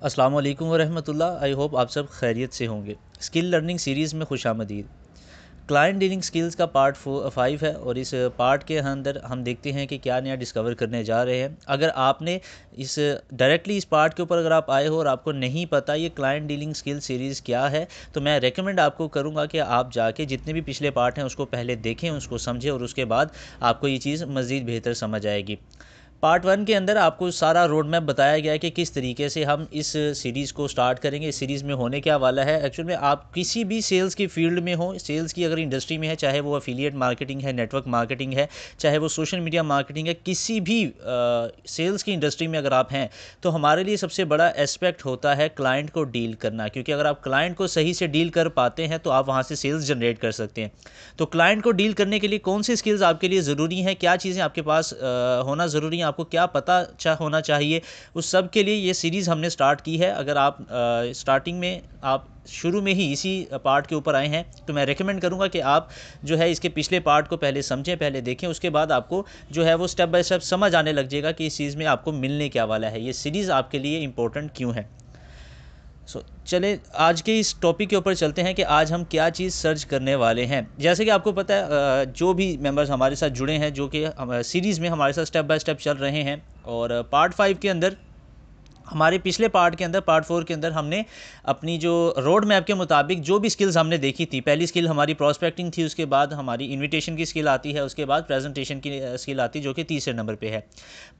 अस्सलाम वालेकुम वरहमतुल्लाह। I hope आप सब खैरियत से होंगे। स्किल लर्निंग सीरीज़ में खुशामदीद। क्लाइंट डीलिंग स्किल्स का पार्ट 5 है और इस पार्ट के अंदर हम देखते हैं कि क्या नया डिस्कवर करने जा रहे हैं। अगर आपने इस डायरेक्टली इस पार्ट के ऊपर अगर आप आए हो और आपको नहीं पता ये क्लाइंट डीलिंग स्किल सीरीज़ क्या है, तो मैं रेकमेंड आपको करूंगा कि आप जाके जितने भी पिछले पार्ट हैं उसको पहले देखें, उसको समझें और उसके बाद आपको ये चीज़ मज़ीद बेहतर समझ आएगी। पार्ट 1 के अंदर आपको सारा रोड मैप बताया गया है कि किस तरीके से हम इस सीरीज़ को स्टार्ट करेंगे। इस सीरीज़ में होने क्या वाला है, एक्चुअल में आप किसी भी सेल्स की फील्ड में हो, सेल्स की अगर इंडस्ट्री में है, चाहे वो एफिलिएट मार्केटिंग है, नेटवर्क मार्केटिंग है, चाहे वो सोशल मीडिया मार्केटिंग है, किसी भी सेल्स की इंडस्ट्री में अगर आप हैं, तो हमारे लिए सबसे बड़ा एस्पेक्ट होता है क्लाइंट को डील करना। क्योंकि अगर आप क्लाइंट को सही से डील कर पाते हैं तो आप वहाँ से सेल्स जनरेट कर सकते हैं। तो क्लाइंट को डील करने के लिए कौन सी स्किल्स आपके लिए ज़रूरी हैं, क्या चीज़ें आपके पास होना ज़रूरी है, आपको क्या पता होना चाहिए, उस सब के लिए ये सीरीज़ हमने स्टार्ट की है। अगर आप स्टार्टिंग में आप शुरू में ही इसी पार्ट के ऊपर आए हैं तो मैं रेकमेंड करूंगा कि आप जो है इसके पिछले पार्ट को पहले समझें, पहले देखें, उसके बाद आपको जो है वो स्टेप बाय स्टेप समझ आने लग जाएगा कि इस चीज़ में आपको मिलने क्या वाला है, ये सीरीज़ आपके लिए इम्पोर्टेंट क्यों है। चले आज के इस टॉपिक के ऊपर चलते हैं कि आज हम क्या चीज़ सर्च करने वाले हैं। जैसे कि आपको पता है जो भी मेंबर्स हमारे साथ जुड़े हैं, जो कि सीरीज़ में हमारे साथ स्टेप बाय स्टेप चल रहे हैं, और पार्ट 5 के अंदर हमारे पिछले पार्ट के अंदर पार्ट 4 के अंदर हमने अपनी जो रोड मैप के मुताबिक जो भी स्किल्स हमने देखी थी, पहली स्किल हमारी प्रोस्पेक्टिंग थी, उसके बाद हमारी इनविटेशन की स्किल आती है, उसके बाद प्रेजेंटेशन की स्किल आती है जो कि तीसरे नंबर पे है।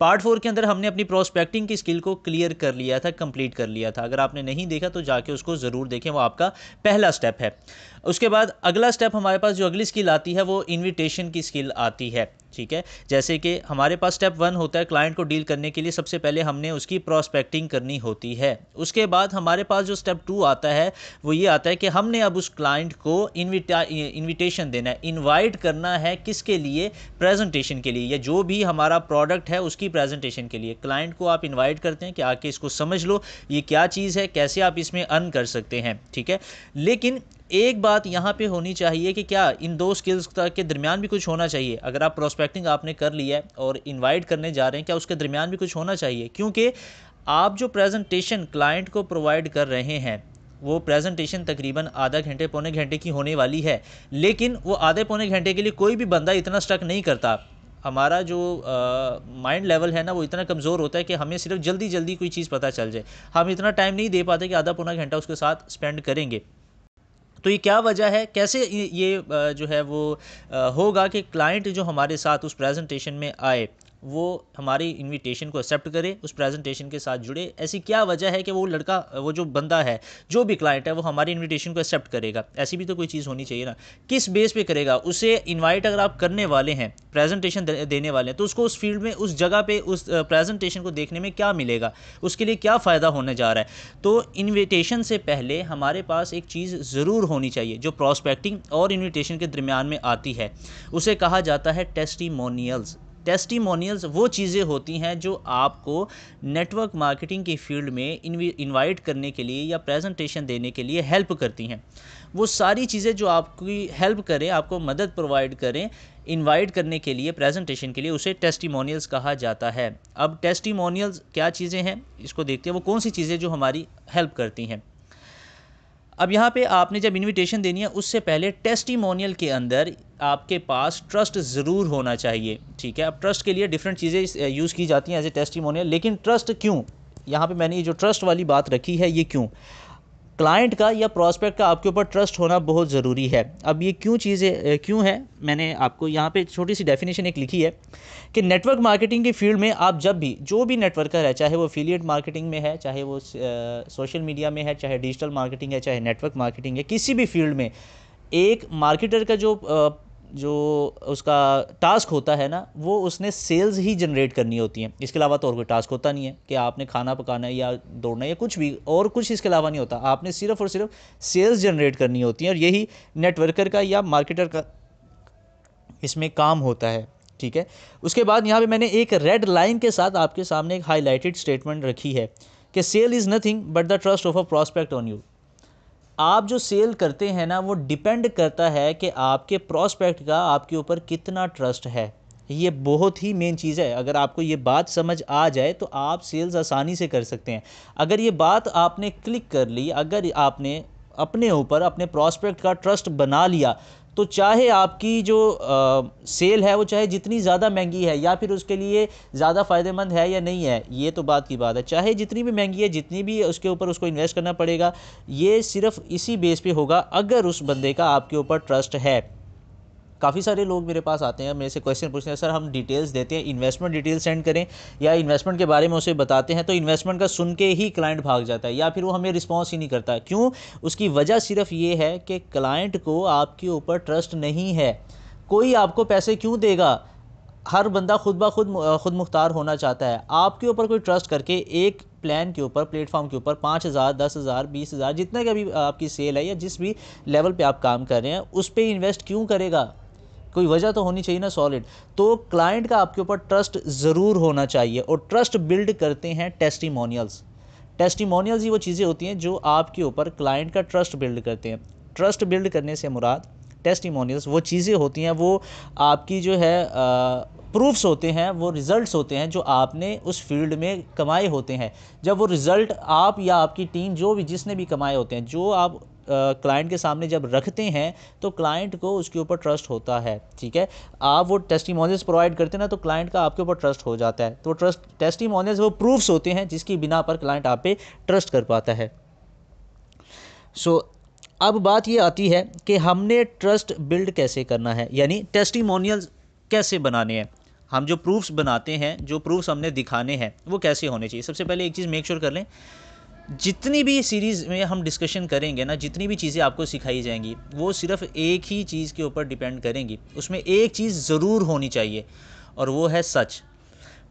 पार्ट 4 के अंदर हमने अपनी प्रोस्पेक्टिंग की स्किल को क्लियर कर लिया था, कंप्लीट कर लिया था। अगर आपने नहीं देखा तो जाके उसको ज़रूर देखें, वो आपका पहला स्टेप है। उसके बाद अगला स्टेप हमारे पास जो अगली स्किल आती है वो इनविटेशन की स्किल आती है। ठीक है, जैसे कि हमारे पास स्टेप 1 होता है क्लाइंट को डील करने के लिए सबसे पहले हमने उसकी प्रोस्पेक्टिंग करनी होती है। उसके बाद हमारे पास जो स्टेप 2 आता है वो ये आता है कि हमने अब उस क्लाइंट को इनविटेशन देना है, इनवाइट करना है। किसके लिए? प्रेजेंटेशन के लिए, या जो भी हमारा प्रोडक्ट है उसकी प्रेजेंटेशन के लिए। क्लाइंट को आप इन्वाइट करते हैं कि आके इसको समझ लो, ये क्या चीज़ है, कैसे आप इसमें अर्न कर सकते हैं। ठीक है, लेकिन एक बात यहाँ पे होनी चाहिए कि क्या इन दो स्किल्स के दरमियान भी कुछ होना चाहिए। अगर आप प्रोस्पेक्टिंग आपने कर लिया है और इनवाइट करने जा रहे हैं, क्या उसके दरमियान भी कुछ होना चाहिए? क्योंकि आप जो प्रेजेंटेशन क्लाइंट को प्रोवाइड कर रहे हैं वो प्रेजेंटेशन तकरीबन आधा घंटे पौने घंटे की होने वाली है, लेकिन वो आधे पौने घंटे के लिए कोई भी बंदा इतना स्टक नहीं करता। हमारा जो माइंड लेवल है ना वो इतना कमज़ोर होता है कि हमें सिर्फ जल्दी जल्दी कोई चीज़ पता चल जाए, हम इतना टाइम नहीं दे पाते कि आधा पौना घंटा उसके साथ स्पेंड करेंगे। तो ये क्या वजह है, कैसे ये जो है वो होगा कि क्लाइंट जो हमारे साथ उस प्रेजेंटेशन में आए वो हमारी इनविटेशन को एक्सेप्ट करे, उस प्रेजेंटेशन के साथ जुड़े। ऐसी क्या वजह है कि वो लड़का, वो जो बंदा है, जो भी क्लाइंट है, वो हमारी इनविटेशन को एक्सेप्ट करेगा? ऐसी भी तो कोई चीज़ होनी चाहिए ना। किस बेस पे करेगा? उसे इनवाइट अगर आप करने वाले हैं, प्रेजेंटेशन देने वाले हैं, तो उसको उस फील्ड में, उस जगह पे, उस प्रेजेंटेशन को देखने में क्या मिलेगा, उसके लिए क्या फ़ायदा होने जा रहा है। तो इनविटेशन से पहले हमारे पास एक चीज़ ज़रूर होनी चाहिए जो प्रॉस्पेक्टिंग और इनविटेशन के दरमियान में आती है, उसे कहा जाता है टेस्टिमोनियल्स। टेस्टिमोनियल्स वो चीज़ें होती हैं जो आपको नेटवर्क मार्केटिंग की फील्ड में इनवाइट करने के लिए या प्रेजेंटेशन देने के लिए हेल्प करती हैं। वो सारी चीज़ें जो आपकी हेल्प करें, आपको मदद प्रोवाइड करें इनवाइट करने के लिए, प्रेजेंटेशन के लिए, उसे टेस्टिमोनियल्स कहा जाता है। अब टेस्टिमोनियल्स क्या चीज़ें हैं इसको देखते हैं, वो कौन सी चीज़ें जो हमारी हेल्प करती हैं। अब यहाँ पे आपने जब इनविटेशन देनी है उससे पहले टेस्टिमोनियल के अंदर आपके पास ट्रस्ट ज़रूर होना चाहिए। ठीक है, अब ट्रस्ट के लिए डिफरेंट चीज़ें यूज़ की जाती हैं एज ए टेस्टिमोनियल, लेकिन ट्रस्ट क्यों? यहाँ पे मैंने ये जो ट्रस्ट वाली बात रखी है, ये क्यों? क्लाइंट का या प्रॉस्पेक्ट का आपके ऊपर ट्रस्ट होना बहुत ज़रूरी है। अब ये क्यों चीज़ें क्यों है, मैंने आपको यहाँ पे छोटी सी डेफिनेशन एक लिखी है कि नेटवर्क मार्केटिंग की फील्ड में आप जब भी, जो भी नेटवर्कर है, चाहे वो एफिलिएट मार्केटिंग में है, चाहे वो सोशल मीडिया में है, चाहे डिजिटल मार्केटिंग है, चाहे नेटवर्क मार्केटिंग है, किसी भी फील्ड में एक मार्केटर का जो उसका टास्क होता है ना, वो उसने सेल्स ही जनरेट करनी होती है। इसके अलावा तो और कोई टास्क होता नहीं है कि आपने खाना पकाना है या दौड़ना है या कुछ भी और कुछ इसके अलावा नहीं होता। आपने सिर्फ और सिर्फ सेल्स जनरेट करनी होती है, और यही नेटवर्कर का या मार्केटर का इसमें काम होता है। ठीक है, उसके बाद यहाँ पे मैंने एक रेड लाइन के साथ आपके सामने एक हाईलाइटेड स्टेटमेंट रखी है कि sale is nothing but the trust of a prospect on you. आप जो सेल करते हैं ना वो डिपेंड करता है कि आपके प्रॉस्पेक्ट का आपके ऊपर कितना ट्रस्ट है। ये बहुत ही मेन चीज़ है। अगर आपको ये बात समझ आ जाए तो आप सेल्स आसानी से कर सकते हैं। अगर ये बात आपने क्लिक कर ली, अगर आपने अपने ऊपर अपने प्रॉस्पेक्ट का ट्रस्ट बना लिया, तो चाहे आपकी जो सेल है वो चाहे जितनी ज़्यादा महंगी है या फिर उसके लिए ज़्यादा फ़ायदेमंद है या नहीं है, ये तो बात की बात है। चाहे जितनी भी महंगी है, जितनी भी उसके ऊपर उसको इन्वेस्ट करना पड़ेगा, ये सिर्फ इसी बेस पे होगा अगर उस बंदे का आपके ऊपर ट्रस्ट है। काफ़ी सारे लोग मेरे पास आते हैं, मेरे से क्वेश्चन पूछते हैं, सर हम डिटेल्स देते हैं, इन्वेस्टमेंट डिटेल्स सेंड करें या इन्वेस्टमेंट के बारे में उसे बताते हैं तो इन्वेस्टमेंट का सुन के ही क्लाइंट भाग जाता है या फिर वो हमें रिस्पॉन्स ही नहीं करता। क्यों? उसकी वजह सिर्फ ये है कि क्लाइंट को आपके ऊपर ट्रस्ट नहीं है। कोई आपको पैसे क्यों देगा? हर बंदा खुद ब खुद मुख्तार होना चाहता है। आपके ऊपर कोई ट्रस्ट करके एक प्लान के ऊपर, प्लेटफॉर्म के ऊपर 5,000, 10,000, 20,000 जितना का भी आपकी सेल है या जिस भी लेवल पे आप काम कर रहे हैं उस पर इन्वेस्ट क्यों करेगा? कोई वजह तो होनी चाहिए ना सॉलिड। तो क्लाइंट का आपके ऊपर ट्रस्ट ज़रूर होना चाहिए और ट्रस्ट बिल्ड करते हैं टेस्टिमोनियल्स। टेस्टिमोनियल्स ही वो चीज़ें होती हैं जो आपके ऊपर क्लाइंट का ट्रस्ट बिल्ड करते हैं। ट्रस्ट बिल्ड करने से मुराद टेस्टिमोनियल्स वो चीज़ें होती हैं, वो आपकी जो है प्रूफ्स होते हैं, वो रिज़ल्ट्स होते हैं जो आपने उस फील्ड में कमाए होते हैं। जब वो रिज़ल्ट आप या आपकी टीम जो भी जिसने भी कमाए होते हैं, जो आप क्लाइंट के सामने जब रखते हैं तो क्लाइंट को उसके ऊपर ट्रस्ट होता है। ठीक है, आप वो टेस्टिमोनियल्स प्रोवाइड करते हैं ना तो क्लाइंट का आपके ऊपर ट्रस्ट हो जाता है। तो ट्रस्ट टेस्टिमोनियल्स वो प्रूफ्स होते हैं जिसकी बिना पर क्लाइंट आप पे ट्रस्ट कर पाता है। सो अब बात ये आती है कि हमने ट्रस्ट बिल्ड कैसे करना है, यानी टेस्टिमोनियल्स कैसे बनाने हैं। हम जो प्रूफ्स बनाते हैं, जो प्रूफ्स हमने दिखाने हैं, वो कैसे होने चाहिए। सबसे पहले एक चीज़ मेक श्योर कर लें, जितनी भी सीरीज़ में हम डिस्कशन करेंगे ना, जितनी भी चीज़ें आपको सिखाई जाएंगी वो सिर्फ एक ही चीज़ के ऊपर डिपेंड करेंगी। उसमें एक चीज़ ज़रूर होनी चाहिए और वो है सच।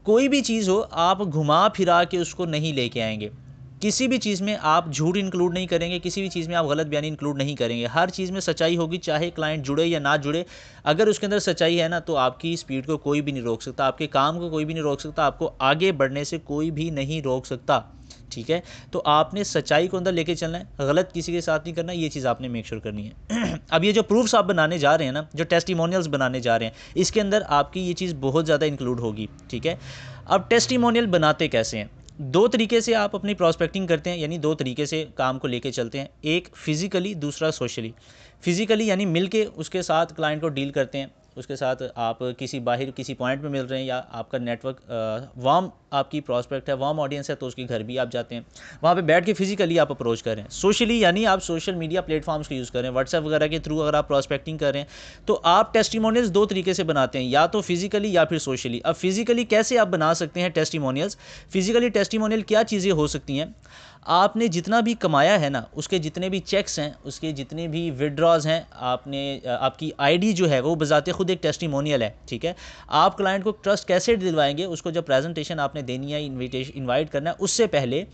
कोई भी चीज़ हो, आप घुमा फिरा के उसको नहीं लेके आएंगे। किसी भी चीज़ में आप झूठ इंक्लूड नहीं करेंगे, किसी भी चीज़ में आप गलत बयानी इंक्लूड नहीं करेंगे। हर चीज़ में सच्चाई होगी, चाहे क्लाइंट जुड़े या ना जुड़े। अगर उसके अंदर सच्चाई है ना तो आपकी स्पीड को कोई भी नहीं रोक सकता, आपके काम को कोई भी नहीं रोक सकता, आपको आगे बढ़ने से कोई भी नहीं रोक सकता। ठीक है, तो आपने सच्चाई को अंदर लेके चलना है, गलत किसी के साथ नहीं करना, ये चीज़ आपने मेक श्योर करनी है। अब ये जो प्रूफ्स आप बनाने जा रहे हैं ना, जो टेस्टिमोनियल्स बनाने जा रहे हैं, इसके अंदर आपकी ये चीज़ बहुत ज़्यादा इंक्लूड होगी। ठीक है, अब टेस्टिमोनियल बनाते कैसे हैं? दो तरीके से आप अपनी प्रॉस्पेक्टिंग करते हैं, यानी दो तरीके से काम को लेके चलते हैं। एक फिज़िकली, दूसरा सोशली। फिज़िकली यानी मिल के उसके साथ क्लाइंट को डील करते हैं, उसके साथ आप किसी बाहर किसी पॉइंट पे मिल रहे हैं या आपका नेटवर्क वार्म आपकी प्रॉस्पेक्ट है, वार्म ऑडियंस है, तो उसके घर भी आप जाते हैं, वहाँ पे बैठ के फिजिकली आप अप्रोच कर रहे हैं। सोशली यानी आप सोशल मीडिया प्लेटफॉर्म्स का यूज़ कर रहे हैं, व्हाट्सएप वगैरह के थ्रू अगर आप प्रॉस्पेक्टिंग कर रहे हैं तो आप टेस्टिमोनियल्स दो तरीके से बनाते हैं, या तो फिजिकली या फिर सोशली। अब फिजिकली कैसे आप बना सकते हैं टेस्टिमोनियल्स? फिजिकली टेस्टिमोनियल क्या चीज़ें हो सकती हैं? आपने जितना भी कमाया है ना, उसके जितने भी चेक्स हैं, उसके जितने भी विड्रॉज हैं, आपने आपकी आईडी जो है वो बजाते खुद एक टेस्टिमोनियल है। ठीक है, आप क्लाइंट को ट्रस्ट कैसे दिलवाएंगे? उसको जब प्रेजेंटेशन आपने देनी है, इनवाइट करना है, उससे पहले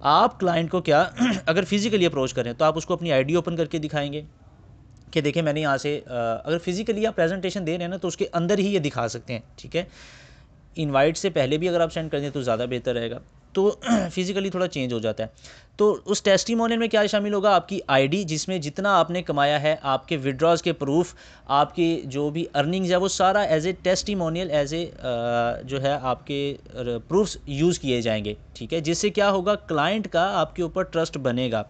आप क्लाइंट को क्या अगर फिजिकली अप्रोच करें तो आप उसको अपनी आईडी ओपन करके दिखाएंगे कि देखिए मैंने यहाँ से अगर फिजिकली आप प्रेजेंटेशन दे रहे हैं ना तो उसके अंदर ही ये दिखा सकते हैं। ठीक है, इनवाइट से पहले भी अगर आप सेंड कर दें तो ज़्यादा बेहतर रहेगा। तो फिजिकली थोड़ा चेंज हो जाता है। तो उस टेस्टिमोनियल में क्या शामिल होगा? आपकी आईडी, जिसमें जितना आपने कमाया है, आपके विड्रॉज के प्रूफ, आपके जो भी अर्निंग्स है, वो सारा as a testimonial, as a जो है आपके प्रूफ्स यूज़ किए जाएंगे। ठीक है, जिससे क्या होगा? क्लाइंट का आपके ऊपर ट्रस्ट बनेगा।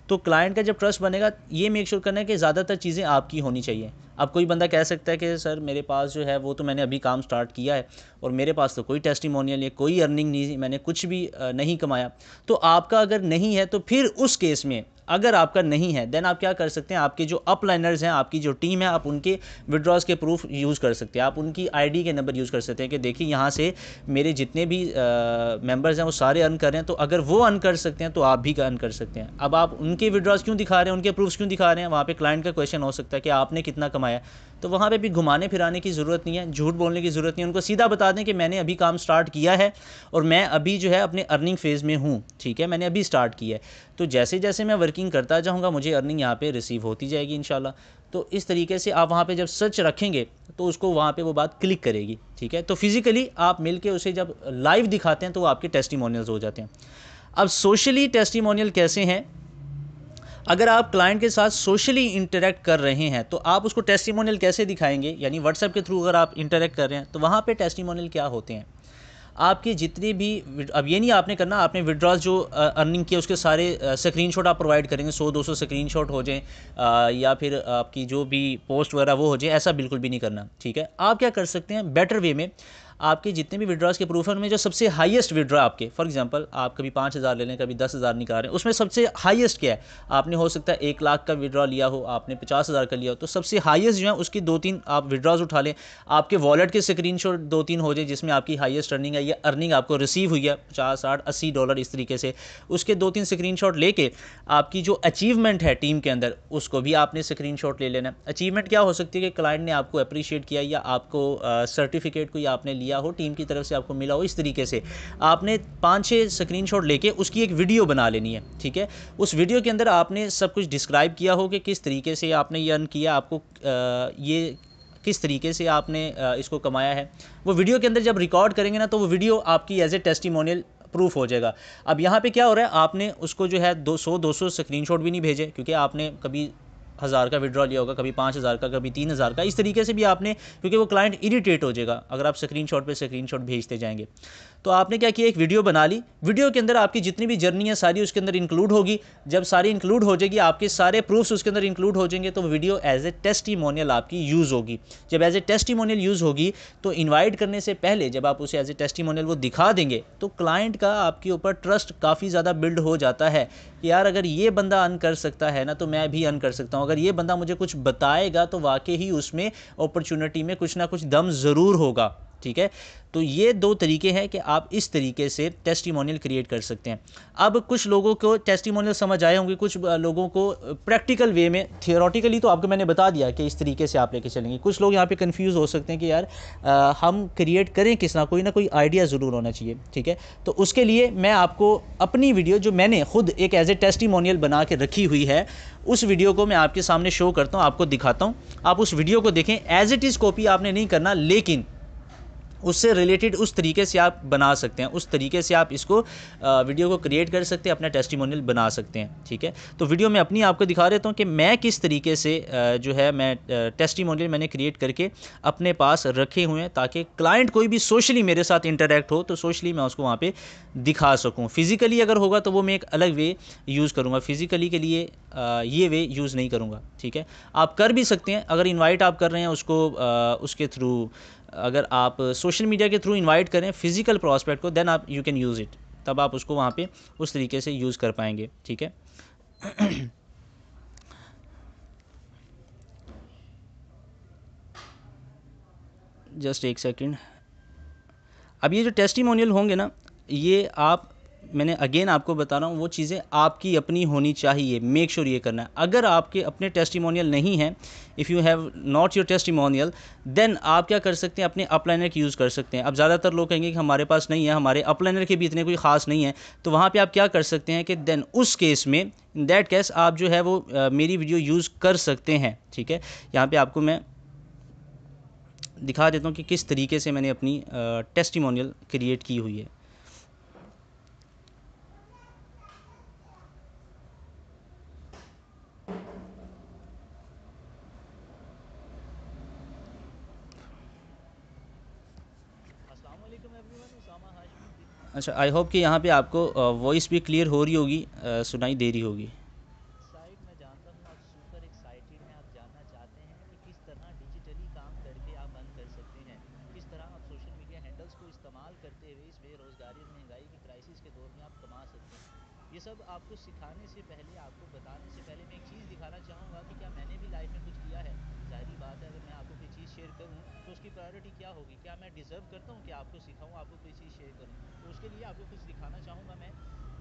तो क्लाइंट का जब ट्रस्ट बनेगा, ये मेक श्योर करना है कि ज़्यादातर चीज़ें आपकी होनी चाहिए। अब कोई बंदा कह सकता है कि सर मेरे पास जो है वो तो मैंने अभी काम स्टार्ट किया है और मेरे पास तो कोई टेस्टिमोनियल या कोई अर्निंग नहीं, मैंने कुछ भी नहीं कमाया। तो आपका अगर नहीं है तो फिर उस केस में अगर आपका नहीं है देन आप क्या कर सकते हैं? आपके जो अपलाइनर्स हैं, आपकी जो टीम है, आप उनके विड्रॉज के प्रूफ यूज़ कर सकते हैं। आप उनकी आईडी के नंबर यूज़ कर सकते हैं कि देखिए यहाँ से मेरे जितने भी मेंबर्स हैं वो सारे अर्न कर रहे हैं, तो अगर वो अर्न कर सकते हैं तो आप भी अर्न कर सकते हैं। अब आप उनके विड्रॉज क्यों दिखा रहे हैं, उनके प्रूफ्स क्यों दिखा रहे हैं? वहाँ पे क्लाइंट का क्वेश्चन हो सकता है कि आपने कितना कमाया। तो वहाँ पे भी घुमाने फिराने की ज़रूरत नहीं है, झूठ बोलने की ज़रूरत नहीं है। उनको सीधा बता दें कि मैंने अभी काम स्टार्ट किया है और मैं अभी जो है अपने अर्निंग फेज़ में हूँ। ठीक है, मैंने अभी स्टार्ट किया है, तो जैसे जैसे मैं वर्किंग करता जाऊँगा मुझे अर्निंग यहाँ पे रिसीव होती जाएगी इंशाल्लाह। तो इस तरीके से आप वहाँ पे जब सर्च रखेंगे तो उसको वहाँ पे वो बात क्लिक करेगी। ठीक है, तो फिज़िकली आप मिल के उसे जब लाइव दिखाते हैं तो वो आपके टेस्टिमोनियल्स हो जाते हैं। अब सोशली टेस्टिमोनियल कैसे हैं? अगर आप क्लाइंट के साथ सोशली इंटरेक्ट कर रहे हैं तो आप उसको टेस्टिमोनियल कैसे दिखाएंगे, यानी व्हाट्सएप के थ्रू अगर आप इंटरेक्ट कर रहे हैं तो वहाँ पे टेस्टिमोनियल क्या होते हैं। आपकी जितनी भी, अब ये नहीं आपने करना, आपने विड्रॉल जो अर्निंग किया उसके सारे स्क्रीनशॉट आप प्रोवाइड करेंगे, 100-200 स्क्रीनशॉट हो जाएं, या फिर आपकी जो भी पोस्ट वगैरह वो हो जाए, ऐसा बिल्कुल भी नहीं करना, ठीक है। आप क्या कर सकते हैं बेटर वे में, आपके जितने भी विड्रॉल्स के प्रूफ हैं उनमें जो सबसे हाईएस्ट विड्रॉ आपके, फॉर एग्जांपल आप कभी 5,000 ले लें, कभी 10,000 निकाल रहे हैं, उसमें सबसे हाईएस्ट क्या है। आपने हो सकता है 1 लाख का विड्रॉ लिया हो, आपने 50,000 का लिया हो, तो सबसे हाईएस्ट जो है उसकी 2-3 आप विड्रॉज उठा लें। आपके वॉलेट के स्क्रीनशॉट 2-3 हो जाए जिसमें आपकी हाईएस्ट अर्निंग है, या अर्निंग आपको रिसीव हुई है 50, 60, 80 डॉलर इस तरीके से, उसके 2-3 स्क्रीनशॉट लेके आपकी जो अचीवमेंट है टीम के अंदर उसको भी आपने स्क्रीनशॉट ले लेना। अचीवमेंट क्या हो सकती है कि क्लाइंट ने आपको अप्रिशिएट किया, या आपको सर्टिफिकेट कोई आपने लिया हो, टीम की तरफ से आपको मिला हो, इस तरीके से आपने 5-6 स्क्रीनशॉट लेके उसकी एक वीडियो बना लेनी है, ठीक है। उस वीडियो के अंदर आपने सब कुछ डिस्क्राइब किया हो कि किस तरीके से आपने ये अर्न किया, आपको ये किस तरीके से आपने इसको कमाया है। वो वीडियो के अंदर जब रिकॉर्ड करेंगे ना तो वो वीडियो आपकी एज ए टेस्टिमोनियल प्रूफ हो जाएगा। अब यहाँ पे क्या हो रहा है, आपने उसको जो है 200 स्क्रीनशॉट भी नहीं भेजे, क्योंकि आपने कभी 1,000 का विड्रॉ लिया होगा, कभी 5,000 का, कभी 3,000 का, इस तरीके से भी आपने, क्योंकि वो क्लाइंट इरिटेट हो जाएगा अगर आप स्क्रीनशॉट पे स्क्रीनशॉट भेजते जाएंगे। तो आपने क्या किया, एक वीडियो बना ली, वीडियो के अंदर आपकी जितनी भी जर्नी है सारी उसके अंदर इंक्लूड होगी। जब सारी इंक्लूड हो जाएगी, आपके सारे प्रूफ्स उसके अंदर इंक्लूड हो जाएंगे, तो वीडियो एज ए टेस्टिमोनियल आपकी यूज़ होगी। जब एज ए टेस्टिमोनियल यूज़ होगी तो इन्वाइट करने से पहले जब आप उसे एज ए टेस्टिमोनियल वो दिखा देंगे तो क्लाइंट का आपके ऊपर ट्रस्ट काफ़ी ज़्यादा बिल्ड हो जाता है कि यार अगर ये बंदा अर्न कर सकता है ना तो मैं भी अर्न कर सकता हूँ, अगर ये बंदा मुझे कुछ बताएगा तो वाकई ही उसमें अपॉर्चुनिटी में कुछ ना कुछ दम ज़रूर होगा, ठीक है। तो ये 2 तरीके हैं कि आप इस तरीके से टेस्टिमोनियल क्रिएट कर सकते हैं। अब कुछ लोगों को टेस्टिमोनियल समझ आए होंगे, कुछ लोगों को प्रैक्टिकल वे में, थियोरेटिकली तो आपको मैंने बता दिया कि इस तरीके से आप लेके चलेंगे। कुछ लोग यहाँ पे कंफ्यूज हो सकते हैं कि यार हम क्रिएट करें किस ना कोई आइडिया ज़रूर होना चाहिए, ठीक है। तो उसके लिए मैं आपको अपनी वीडियो जो मैंने खुद एक एज ए टेस्टिमोनियल बना के रखी हुई है, उस वीडियो को मैं आपके सामने शो करता हूँ, आपको दिखाता हूँ। आप उस वीडियो को देखें, एज इट इज़ कॉपी आपने नहीं करना, लेकिन उससे रिलेटेड उस तरीके से आप बना सकते हैं, उस तरीके से आप इसको वीडियो को क्रिएट कर सकते हैं, अपना टेस्टिमोनियल बना सकते हैं, ठीक है। तो वीडियो में अपनी आपको दिखा देता हूँ कि मैं किस तरीके से जो है मैं टेस्टिमोनियल मैंने क्रिएट करके अपने पास रखे हुए हैं, ताकि क्लाइंट कोई भी सोशली मेरे साथ इंटरेक्ट हो तो सोशली मैं उसको वहाँ पे दिखा सकूँ। फिज़िकली अगर होगा तो वो मैं एक अलग वे यूज़ करूँगा, फिज़िकली के लिए ये वे यूज़ नहीं करूँगा, ठीक है। आप कर भी सकते हैं, अगर इन्वाइट आप कर रहे हैं उसको उसके थ्रू, अगर आप सोशल मीडिया के थ्रू इनवाइट करें फिजिकल प्रॉस्पेक्ट को, देन आप यू कैन यूज़ इट, तब आप उसको वहाँ पे उस तरीके से यूज़ कर पाएंगे, ठीक है। जस्ट एक सेकंड। अब ये जो टेस्टिमोनियल होंगे ना, ये आप, मैंने अगेन आपको बता रहा हूँ, वो चीज़ें आपकी अपनी होनी चाहिए, मेक श्योर ये करना है। अगर आपके अपने टेस्टिमोनियल नहीं हैं, if you have not your testimonial, then आप क्या कर सकते हैं, अपने अपलाइनर की यूज़ कर सकते हैं। अब ज़्यादातर लोग कहेंगे कि हमारे पास नहीं है, हमारे अपलाइनर के भी इतने कोई ख़ास नहीं है, तो वहाँ पर आप क्या कर सकते हैं कि देन उस केस में, इन दैट केस आप जो है वो मेरी वीडियो यूज़ कर सकते हैं, ठीक है। यहाँ पर आपको मैं दिखा देता हूँ कि किस तरीके से मैंने अपनी टेस्टिमोनियल क्रिएट की हुई है। अस्सलाम वालेकुम एवरीवन, उसामा हाशमी। अच्छा, आई होप कि यहाँ पे आपको वॉइस भी क्लियर हो रही होगी, सुनाई दे रही होगी। साइट मैं जानता हूँ आप सुपर एक्साइटेड हैं, आप जानना चाहते हैं कि किस तरह डिजिटली काम करके आप अर्न कर सकते हैं, किस तरह आप सोशल मीडिया हैंडल्स को इस्तेमाल करते हुए इस बेरोज़गारी और महंगाई की क्राइसिस के दौर में आप कमा सकते हैं। ये सब आपको सिखाने से पहले, आपको बताने से पहले मैं एक चीज़ दिखाना चाहूँगा कि क्या मैंने भी लाइफ में कुछ किया है। ज़ाहिर बात है, अगर मैं आपको कोई चीज़ शेयर करूँ तो उसकी प्रायोरिटी क्या होगी, क्या मैं डिज़र्व करता हूँ कि आपको सिखाऊँ, आपको कोई चीज़ शेयर करूँ। तो उसके लिए आपको कुछ दिखाना चाहूँगा मैं,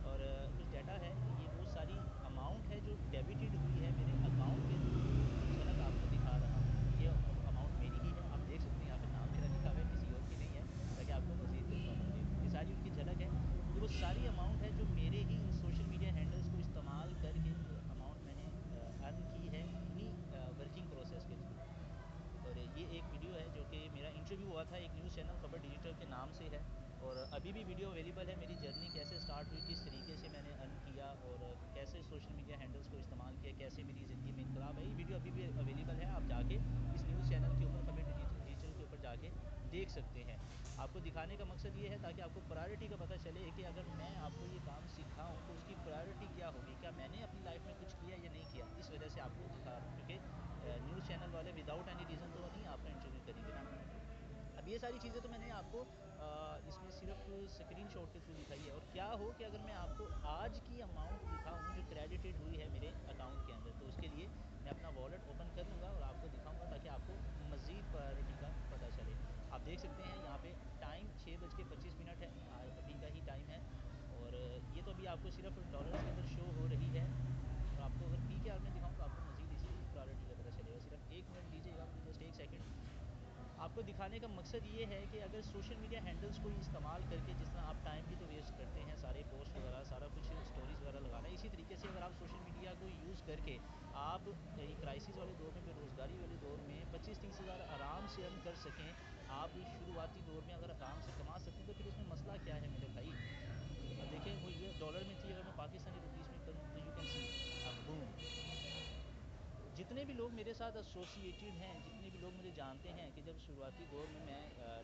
और कुछ डाटा है, ये वो सारी अमाउंट है जो डेबिटेड हुई है मेरे अकाउंट के थ्रू, उसकी झलक आपको दिखा रहा हूँ। ये अमाउंट मेरी ही है, आप देख सकते हैं यहाँ पे नाम मेरा लिखा हुआ है, किसी और की नहीं है, ताकि आपको मज़ीद कंफर्म हो। ये सारी उनकी झलक है। ये वो सारी अमाउंट है जो मेरे ही सोशल मीडिया हैंडल्स को इस्तेमाल करके अमाउंट मैंने अर्न की है इन्हीं वर्किंग प्रोसेस के थ्रू। और ये एक वीडियो है जो कि मेरा इंटरव्यू हुआ था एक न्यूज़ चैनल खबर डिजिटल के नाम से है, और अभी भी वीडियो अवेलेबल है। मेरी जर्नी कैसे स्टार्ट हुई, किस तरीके से मैंने अर्न किया, और कैसे सोशल मीडिया हैंडल्स को इस्तेमाल किया कैसे मेरी ज़िंदगी में इनकलाब है। ये वीडियो अभी भी अवेलेबल है, आप जाके इस न्यूज़ चैनल के ऊपर खबर डिजिटल के ऊपर जाके देख सकते हैं। आपको दिखाने का मकसद ये है ताकि आपको प्रायोरिटी का पता चले कि अगर मैं आपको ये काम सिखाऊं तो उसकी प्रायोरिटी क्या होगी, क्या मैंने अपनी लाइफ में कुछ किया या नहीं किया। इस वजह से आपको दिखा रहा हूँ, क्योंकि न्यूज़ चैनल वाले विदाउट एनी रीज़न तो नहीं आपका इंटरव्यू करेंगे ना। अब ये सारी चीज़ें तो मैंने आपको इसमें सिर्फ स्क्रीन शॉट के थ्रू दिखाई है। और क्या हो कि अगर मैं आपको आज की अमाउंट दिखाऊं जो क्रेडिटेड हुई है मेरे अकाउंट के अंदर, तो उसके लिए मैं अपना वॉलेट ओपन कर लूँगा और आपको दिखाऊंगा ताकि आपको मज़ीद प्रायोरिटी का पता चले। आप देख सकते हैं यहाँ पे टाइम 6:25 है, अभी का ही टाइम है। और ये तो अभी आपको सिर्फ डॉलर्स के अंदर शो हो रही है। और आपको अगर पी के आर में दिखाऊँ तो आपको मज़ीद इसकी प्रायोरिटी का पता चलेगा। सिर्फ 1 मिनट दीजिएगा मुझे, जस्ट 1 सेकंड। आपको दिखाने का मकसद ये है कि अगर सोशल मीडिया हैंडल्स को इस्तेमाल करके, जिस तरह आप टाइम भी तो वेस्ट करते हैं, सारे पोस्ट वगैरह सारा कुछ स्टोरीज़ वगैरह लगाना है, इसी तरीके से अगर आप सोशल मीडिया को यूज़ करके आप ये क्राइसिस वाले दौर में, बेरोज़गारी वाले दौर में 25-30 हज़ार आराम से अर्न कर सकें, आप शुरुआती दौर में अगर आराम से कमा सकते हैं, तो फिर उसमें मसला क्या है मेरे भाई। अब देखें वो ये डॉलर में थी, अगर मैं पाकिस्तानी रुपीज़ में करूँ तो यू कैन सी बूम। जितने भी लोग मेरे साथ एसोसिएटेड हैं, जितने भी लोग मुझे जानते हैं कि जब शुरुआती दौर में मैं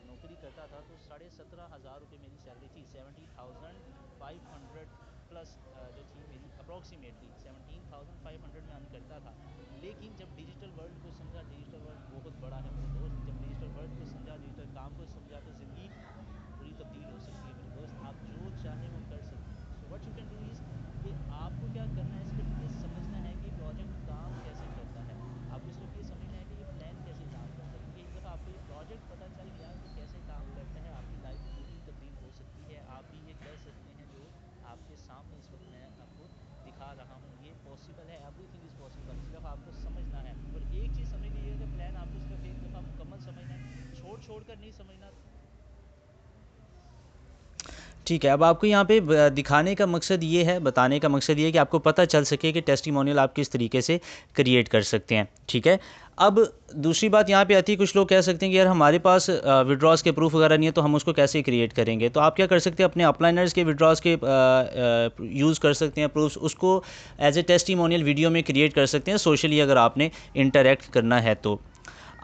नौकरी करता था तो 17,500 रुपये मेरी सैलरी थी। 17,500 प्लस जो थी मेरी, अप्रॉक्सीमेटली 17,500 में अर्न करता था। लेकिन जब डिजिटल वर्ल्ड को समझा, डिजिटल वर्ल्ड बहुत बड़ा है मेरे दोस्त, जब डिजिटल वर्ल्ड को समझा, डिजिटल काम को समझा, तो ज़िंदगी पूरी तब्दील हो सकती है मेरे दोस्त। आप जो चाहे वो कर सकते हैं। So what you can do is कि आपको क्या करना है, सिर्फ ये समझना है कि प्रोजेक्ट काम कैसे करता है। आपको सिर्फ ये समझना है कि ये प्लान कैसे काम करता है, क्योंकि एक दफ़ा आपको ये प्रोजेक्ट पता चल गया कि कैसे काम करता है, आपकी लाइफ पूरी तब्दील हो सकती है। आप भी ये कर सकते हैं जो आपके सामने इस वक्त मैं आपको दिखा रहा हूँ, ये पॉसिबल है। एवरीथिंग इज़ पॉसिबल, सिर्फ आपको समझना है। और एक चीज़ समझ लीजिएगा कि प्लान आपको सिर्फ एक दफ़ा मुकम्मल समझना है, छोड़ छोड़ कर नहीं समझना। ठीक है। अब आपको यहाँ पे दिखाने का मकसद ये है, बताने का मकसद ये है कि आपको पता चल सके कि टेस्टिमोनियल आप किस तरीके से क्रिएट कर सकते हैं। ठीक है। अब दूसरी बात यहाँ पे आती है, कुछ लोग कह सकते हैं कि यार हमारे पास विड्रॉज के प्रूफ वगैरह नहीं है, तो हम उसको कैसे क्रिएट करेंगे। तो आप क्या कर सकते हैं, अपने अपलाइनर्स के विड्रॉज के यूज़ कर सकते हैं प्रूफ्स, उसको एज ए टेस्टिमोनियल वीडियो में क्रिएट कर सकते हैं सोशली, अगर आपने इंटरेक्ट करना है तो।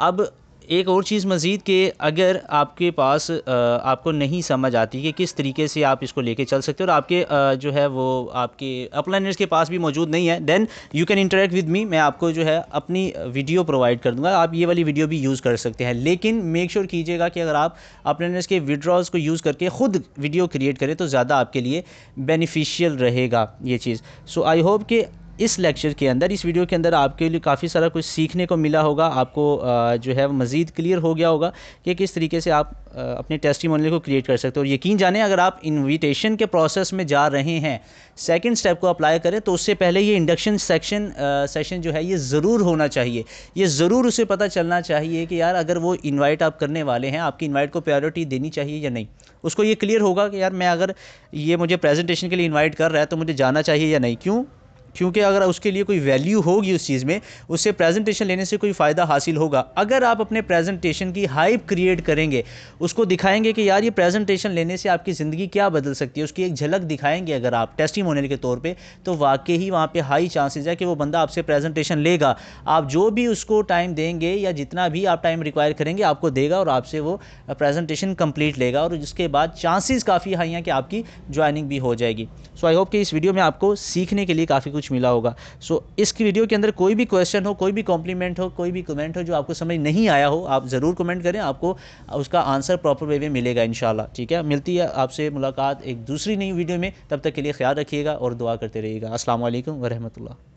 अब एक और चीज़ मज़ीद कि अगर आपके पास आपको नहीं समझ आती कि किस तरीके से आप इसको लेके चल सकते हो, और आपके जो है वो आपके अपलाइनर्स के पास भी मौजूद नहीं है, then you can interact with me. मैं आपको जो है अपनी वीडियो प्रोवाइड कर दूंगा, आप ये वाली वीडियो भी यूज़ कर सकते हैं। लेकिन मेक श्योर कीजिएगा कि अगर आप अपलाइनर्स के विड्रॉल्स को यूज़ करके ख़ुद वीडियो क्रिएट करें तो ज़्यादा आपके लिए बेनिफिशियल रहेगा ये चीज़। सो आई होप कि इस लेक्चर के अंदर, इस वीडियो के अंदर आपके लिए काफ़ी सारा कुछ सीखने को मिला होगा। आपको जो है मज़ीद क्लियर हो गया होगा कि किस तरीके से आप अपने टेस्टिमोनियल को क्रिएट कर सकते हो। और यकीन जानें, अगर आप इनविटेशन के प्रोसेस में जा रहे हैं, सेकंड स्टेप को अप्लाई करें, तो उससे पहले ये इंडक्शन सेशन जो है ये ज़रूर होना चाहिए। ये ज़रूर उसे पता चलना चाहिए कि यार अगर वो इन्वाइट आप करने वाले हैं, आपकी इन्वाइट को प्रायोरिटी देनी चाहिए या नहीं। उसको ये क्लियर होगा कि यार मैं अगर ये मुझे प्रेजेंटेशन के लिए इन्वाइट कर रहा है तो मुझे जाना चाहिए या नहीं। क्यों? क्योंकि अगर उसके लिए कोई वैल्यू होगी उस चीज़ में, उससे प्रेजेंटेशन लेने से कोई फ़ायदा हासिल होगा। अगर आप अपने प्रेजेंटेशन की हाइप क्रिएट करेंगे, उसको दिखाएंगे कि यार ये प्रेजेंटेशन लेने से आपकी ज़िंदगी क्या बदल सकती है, उसकी एक झलक दिखाएंगे अगर आप टेस्टिमोनियल के तौर पे, तो वाकई ही वहाँ पे हाई चांसेस है कि वो बंदा आपसे प्रेजेंटेशन लेगा। आप जो भी उसको टाइम देंगे या जितना भी आप टाइम रिक्वायर करेंगे आपको देगा, और आपसे वो प्रेजेंटेशन कंप्लीट लेगा, और जिसके बाद चांसेस काफ़ी हाई हैं कि आपकी ज्वाइनिंग भी हो जाएगी। सो आई होप कि इस वीडियो में आपको सीखने के लिए काफ़ी कुछ मिला होगा। सो इसकी वीडियो के अंदर कोई भी क्वेश्चन हो, कोई भी कॉम्प्लीमेंट हो, कोई भी कमेंट हो जो आपको समझ नहीं आया हो, आप ज़रूर कमेंट करें, आपको उसका आंसर प्रॉपर वे में मिलेगा इंशाल्लाह। ठीक है, मिलती है आपसे मुलाकात एक दूसरी नई वीडियो में। तब तक के लिए ख्याल रखिएगा और दुआ करते रहिएगा। अस्सलाम वालेकुम व रहमतुल्लाह।